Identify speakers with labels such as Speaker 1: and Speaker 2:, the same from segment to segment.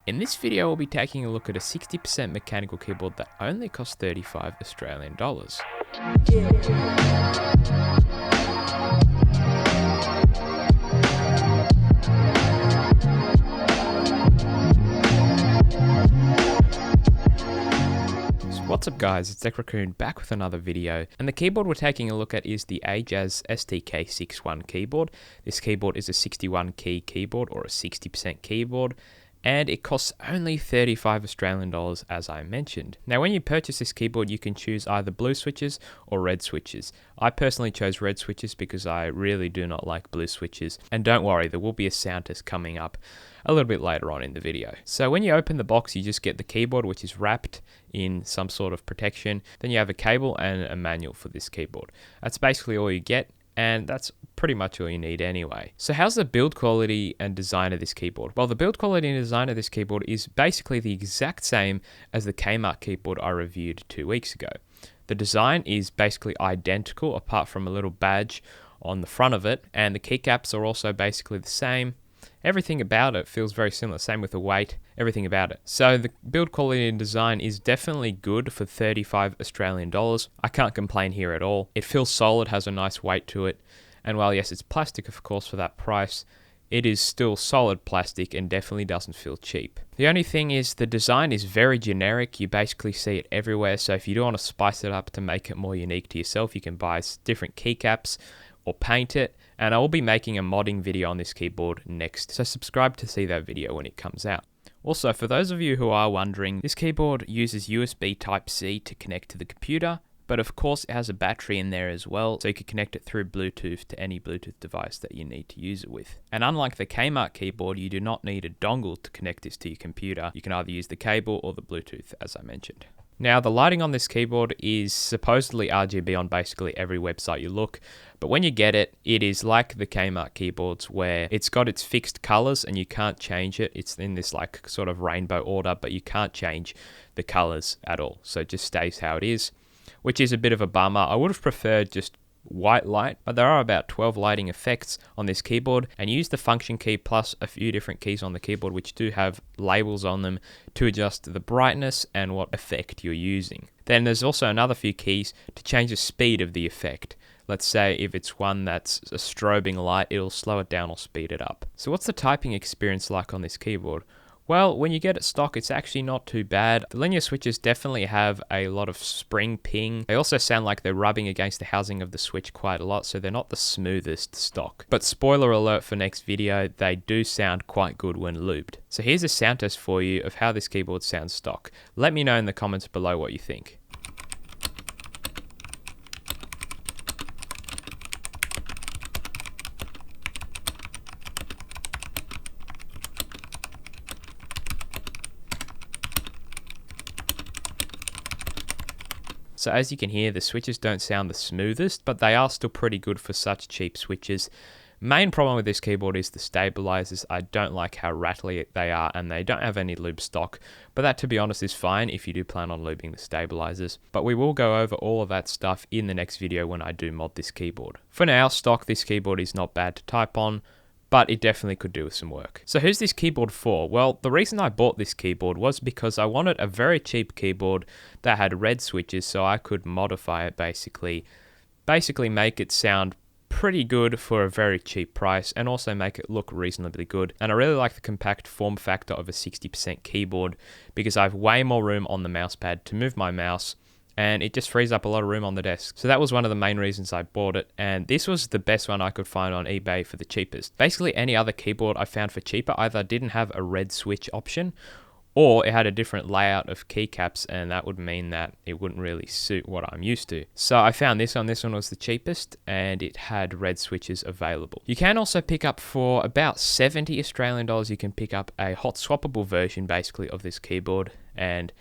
Speaker 1: In this video, we'll be taking a look at a 60% mechanical keyboard that only costs 35 Australian dollars. What's up guys, it's tech-raccoon back with another video, and the keyboard we're taking a look at is the Ajaz STK61 keyboard. This keyboard is a 61 key keyboard or a 60% keyboard, and it costs only 35 Australian dollars as I mentioned. Now when you purchase this keyboard you can choose either blue switches or red switches. I personally chose red switches because I really do not like blue switches, and don't worry, there will be a sound test coming up a little bit later on in the video. So when you open the box you just get the keyboard, which is wrapped in some sort of protection. Then you have a cable and a manual for this keyboard. That's basically all you get, and that's pretty much all you need anyway. So how's the build quality and design of this keyboard? Well, the build quality and design of this keyboard is basically the exact same as the Kmart keyboard I reviewed 2 weeks ago. The design is basically identical apart from a little badge on the front of it, and the keycaps are also basically the same. Everything about it feels very similar, same with the weight, everything about it. So the build quality and design is definitely good for 35 Australian dollars. I can't complain here at all. It feels solid, has a nice weight to it. And while yes, it's plastic of course for that price, it is still solid plastic and definitely doesn't feel cheap. The only thing is the design is very generic. You basically see it everywhere. So if you do want to spice it up to make it more unique to yourself, you can buy different keycaps or paint it, and I will be making a modding video on this keyboard next, so subscribe to see that video when it comes out. Also, for those of you who are wondering, this keyboard uses USB Type-C to connect to the computer, but of course it has a battery in there as well, so you can connect it through Bluetooth to any Bluetooth device that you need to use it with. And unlike the Kmart keyboard, you do not need a dongle to connect this to your computer. You can either use the cable or the Bluetooth, as I mentioned. Now, the lighting on this keyboard is supposedly RGB on basically every website you look, but when you get it, it is like the Kmart keyboards where it's got its fixed colors and you can't change it. It's in this like sort of rainbow order, but you can't change the colors at all. So it just stays how it is, which is a bit of a bummer. I would have preferred just white light, but there are about 12 lighting effects on this keyboard, and you use the function key plus a few different keys on the keyboard which do have labels on them to adjust the brightness and what effect you're using. Then there's also another few keys to change the speed of the effect. Let's say if it's one that's a strobing light, it'll slow it down or speed it up. So what's the typing experience like on this keyboard? Well, when you get it stock, it's actually not too bad. The linear switches definitely have a lot of spring ping. They also sound like they're rubbing against the housing of the switch quite a lot, so they're not the smoothest stock. But spoiler alert for next video, they do sound quite good when looped. So here's a sound test for you of how this keyboard sounds stock. Let me know in the comments below what you think. So as you can hear, the switches don't sound the smoothest, but they are still pretty good for such cheap switches. Main problem with this keyboard is the stabilizers. I don't like how rattly they are, and they don't have any lube stock, but that, to be honest, is fine if you do plan on lubing the stabilizers. But we will go over all of that stuff in the next video when I do mod this keyboard. For now, stock, this keyboard is not bad to type on, but it definitely could do with some work. So who's this keyboard for? Well, the reason I bought this keyboard was because I wanted a very cheap keyboard that had red switches so I could modify it basically make it sound pretty good for a very cheap price and also make it look reasonably good. And I really like the compact form factor of a 60% keyboard because I have way more room on the mouse pad to move my mouse, and it just frees up a lot of room on the desk. So that was one of the main reasons I bought it, and this was the best one I could find on eBay for the cheapest. Basically any other keyboard I found for cheaper either didn't have a red switch option, or it had a different layout of keycaps, and that would mean that it wouldn't really suit what I'm used to. So I found this one was the cheapest, and it had red switches available. You can also pick up for about 70 Australian dollars, you can pick up a hot swappable version basically of this keyboard, and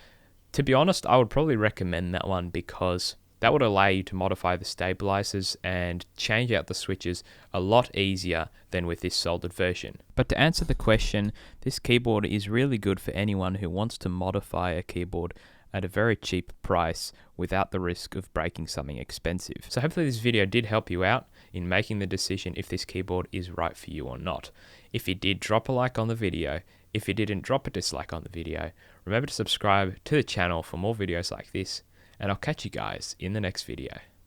Speaker 1: to be honest, I would probably recommend that one because that would allow you to modify the stabilizers and change out the switches a lot easier than with this soldered version. But to answer the question, this keyboard is really good for anyone who wants to modify a keyboard at a very cheap price without the risk of breaking something expensive. So hopefully this video did help you out in making the decision if this keyboard is right for you or not. If it did, drop a like on the video. If you didn't, drop a dislike on the video. Remember to subscribe to the channel for more videos like this, and I'll catch you guys in the next video.